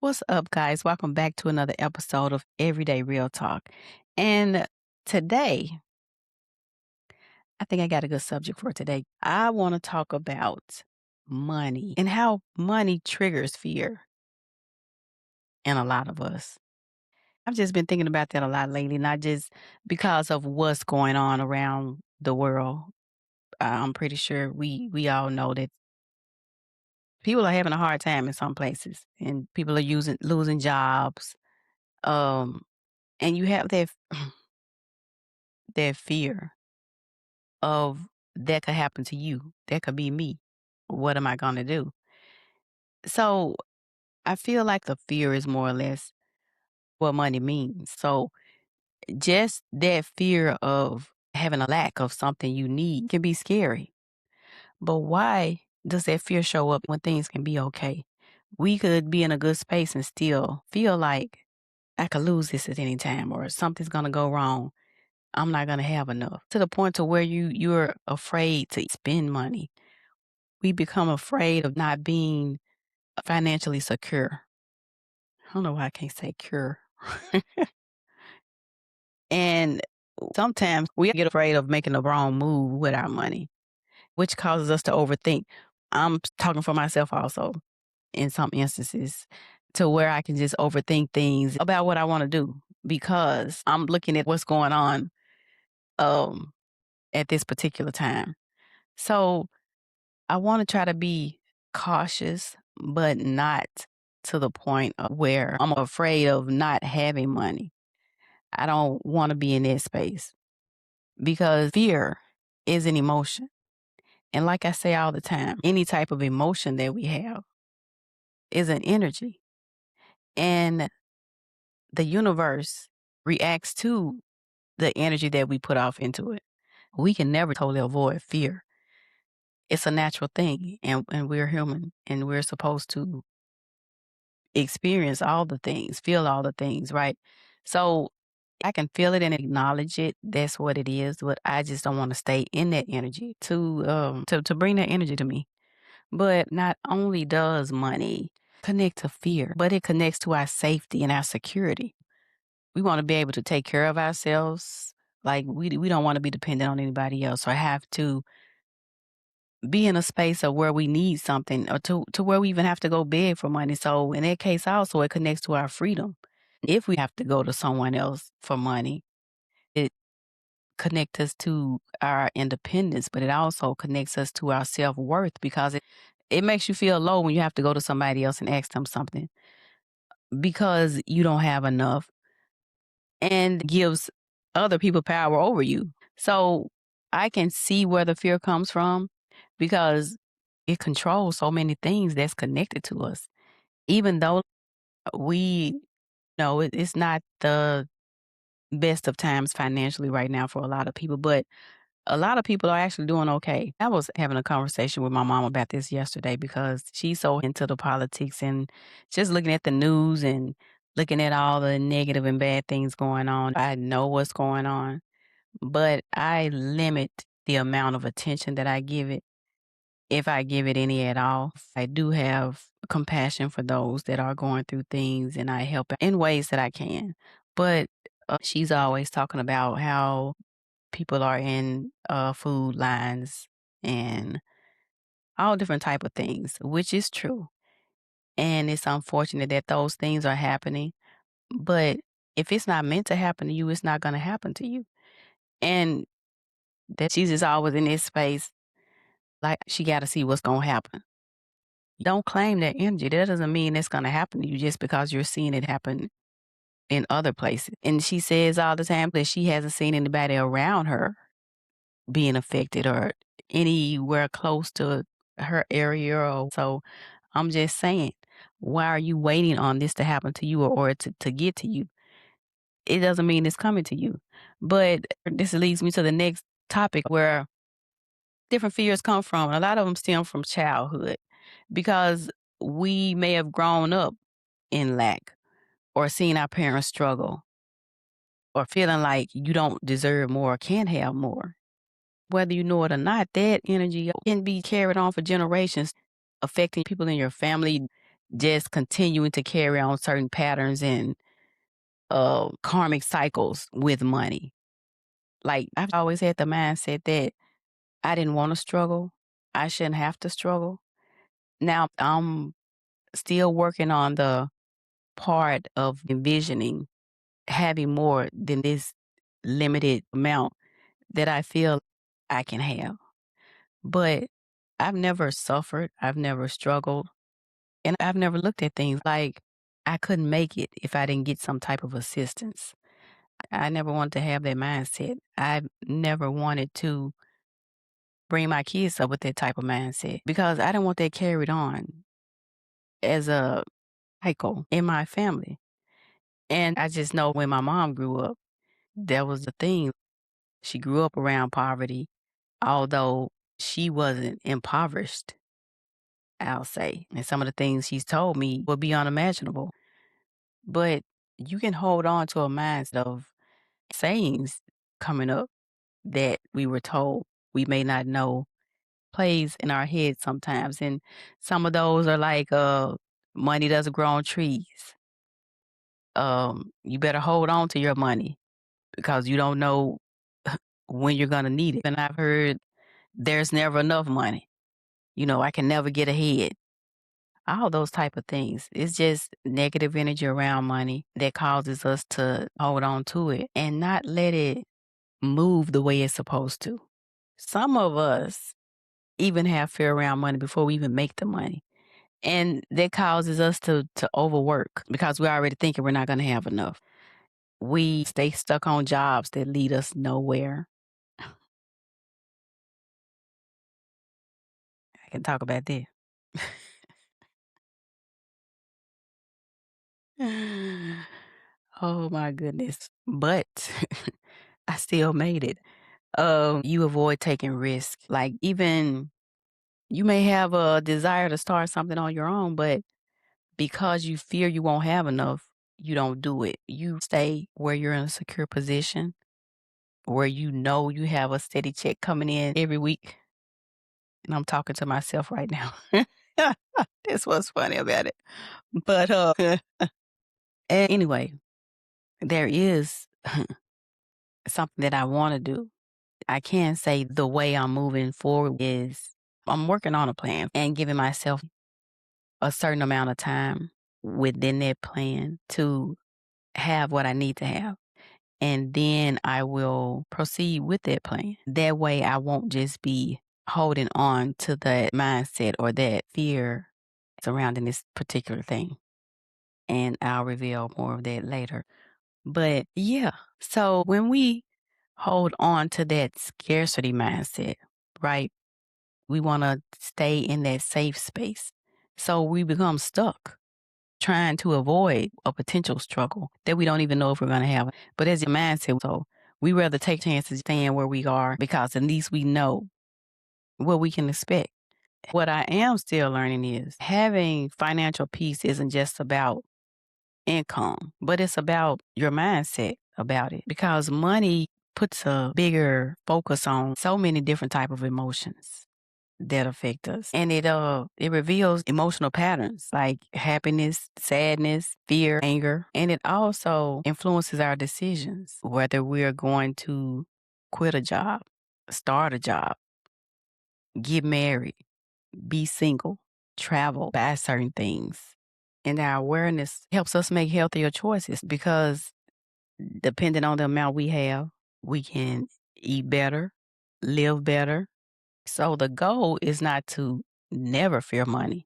What's up, guys? Welcome back to another episode of Everyday Real Talk. And today, I think I got a good subject for today. I want to talk about money and how money triggers fear in a lot of us. I've just been thinking about that a lot lately, not just because of what's going on around the world. I'm pretty sure we all know that people are having a hard time in some places, and people are using losing jobs. Um, and you have that fear of that could happen to you. That could be me. What am I going to do? So I feel like the fear is more or less what money means. So just that fear of having a lack of something you need can be scary. But why does that fear show up when things can be okay? We could be in a good space and still feel like I could lose this at any time or something's going to go wrong. I'm not going to have enough to the point to where you're afraid to spend money. We become afraid of not being financially secure. I don't know why I can't say cure. And sometimes we get afraid of making the wrong move with our money, which causes us to overthink. I'm talking for myself also in some instances to where I can just overthink things about what I want to do because I'm looking at what's going on um, at this particular time. So I want to try to be cautious, but not to the point of where I'm afraid of not having money. I don't want to be in that space because fear is an emotion. And like I say all the time, any type of emotion that we have is an energy. And the universe reacts to the energy that we put off into it. We can never totally avoid fear. It's a natural thing, and we're human, and we're supposed to experience all the things, feel all the things, right? So I can feel it and acknowledge it. That's what it is. But I just don't want to stay in that energy to bring that energy to me. But not only does money connect to fear, but it connects to our safety and our security. We want to be able to take care of ourselves. Like we don't want to be dependent on anybody else or have to be in a space of where we need something or to where we even have to go beg for money. So in that case also it connects to our freedom. If we have to go to someone else for money, it connects us to our independence, but it also connects us to our self-worth because it makes you feel low when you have to go to somebody else and ask them something because you don't have enough and gives other people power over you. So I can see where the fear comes from because it controls so many things that's connected to us. Even though we know it's not the best of times financially right now for a lot of people, but a lot of people are actually doing okay. I was having a conversation with my mom about this yesterday because she's so into the politics and just looking at the news and looking at all the negative and bad things going on. I know what's going on, but I limit the amount of attention that I give it if I give it any at all. I do have compassion for those that are going through things and I help in ways that I can. But she's always talking about how people are in food lines and all different type of things, which is true. And it's unfortunate that those things are happening. But if it's not meant to happen to you, it's not going to happen to you. And that she's just always in this space, like she got to see what's going to happen. Don't claim that energy. That doesn't mean it's going to happen to you just because you're seeing it happen in other places. And she says all the time that she hasn't seen anybody around her being affected or anywhere close to her area. Or so I'm just saying, why are you waiting on this to happen to you or to get to you? It doesn't mean it's coming to you. But this leads me to the next topic where different fears come from. And a lot of them stem from childhood because we may have grown up in lack or seen our parents struggle or feeling like you don't deserve more or can't have more. Whether you know it or not, that energy can be carried on for generations, affecting people in your family. just continuing to carry on certain patterns and karmic cycles with money. Like, I've always had the mindset that I didn't want to struggle. I shouldn't have to struggle. Now I'm still working on the part of envisioning having more than this limited amount that I feel I can have. But I've never suffered, I've never struggled, and I've never looked at things like I couldn't make it if I didn't get some type of assistance. I never wanted to have that mindset. I never wanted to bring my kids up with that type of mindset because I didn't want that carried on as a cycle in my family. And I just know when my mom grew up, that was the thing. She grew up around poverty, although she wasn't impoverished, I'll say. And some of the things she's told me would be unimaginable. But you can hold on to a mindset of sayings coming up that we were told we may not know plays in our heads sometimes. And some of those are like, money doesn't grow on trees. You better hold on to your money because you don't know when you're gonna need it. And I've heard there's never enough money. I can never get ahead. All those type of things. It's just negative energy around money that causes us to hold on to it and not let it move the way it's supposed to. Some of us even have fear around money before we even make the money. And that causes us to overwork because we're already thinking we're not going to have enough. We stay stuck on jobs that lead us nowhere. I can talk about that. Oh my goodness. But I still made it. You avoid taking risks. Like, even you may have a desire to start something on your own, but because you fear you won't have enough, you don't do it. You stay where you're in a secure position, where you know you have a steady check coming in every week. And I'm talking to myself right now. That's what's funny about it. But and anyway, there is something that I want to do. I can say the way I'm moving forward is I'm working on a plan and giving myself a certain amount of time within that plan to have what I need to have. And then I will proceed with that plan. That way I won't just be holding on to that mindset or that fear surrounding this particular thing. And I'll reveal more of that later. But yeah, so when we hold on to that scarcity mindset, right? We want to stay in that safe space. So we become stuck trying to avoid a potential struggle that we don't even know if we're going to have. But as your mindset, so we rather take chances staying where we are because at least we know what we can expect. What I am still learning is having financial peace isn't just about income, but it's about your mindset about it because money puts a bigger focus on so many different type of emotions that affect us. And it reveals emotional patterns like happiness, sadness, fear, anger, and it also influences our decisions whether we're going to quit a job, start a job, get married, be single, travel, buy certain things. And our awareness helps us make healthier choices because depending on the amount we have, we can eat better, live better. So the goal is not to never fear money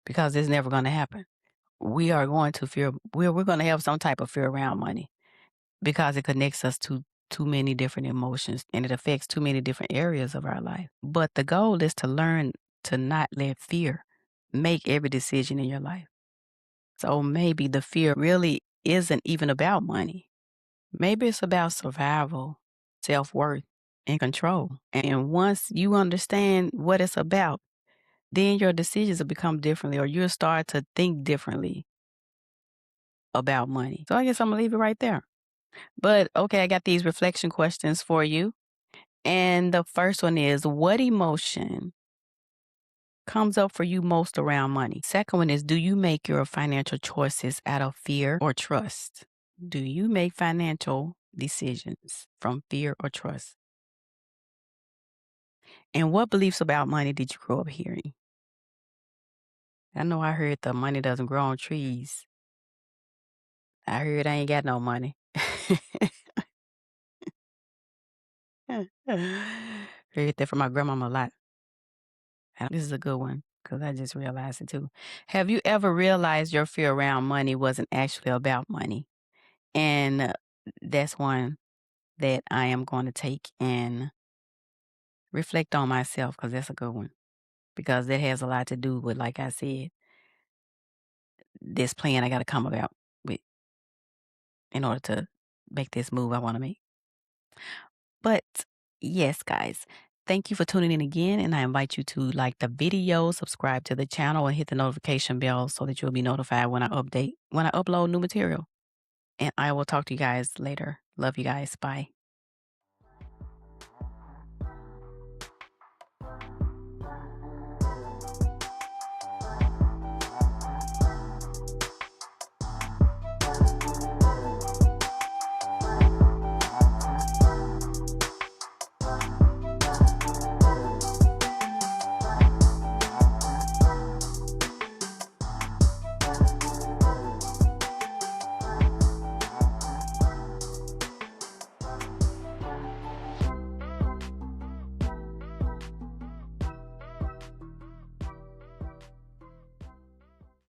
because it's never going to happen. We are going to fear, we're going to have some type of fear around money because it connects us to too many different emotions and it affects too many different areas of our life. But the goal is to learn to not let fear make every decision in your life. So maybe the fear really isn't even about money. Maybe it's about survival, self worth, and control. And once you understand what it's about, then your decisions will become differently or you'll start to think differently about money. So I guess I'm going to leave it right there. But okay, I got these reflection questions for you. And the first one is, what emotion comes up for you most around money? Second one is, do you make your financial choices out of fear or trust? Do you make financial decisions from fear or trust? And what beliefs about money did you grow up hearing? I know I heard the money doesn't grow on trees. I heard I ain't got no money. Heard that from my grandmama a lot. This is a good one because I just realized it too. Have you ever realized your fear around money wasn't actually about money? And that's one that I am going to take and reflect on myself because that's a good one. Because that has a lot to do with, like I said, this plan I got to come about with in order to make this move I want to make. But yes, guys, thank you for tuning in again. And I invite you to like the video, subscribe to the channel, and hit the notification bell so that you'll be notified when I upload new material. And I will talk to you guys later. Love you guys. Bye.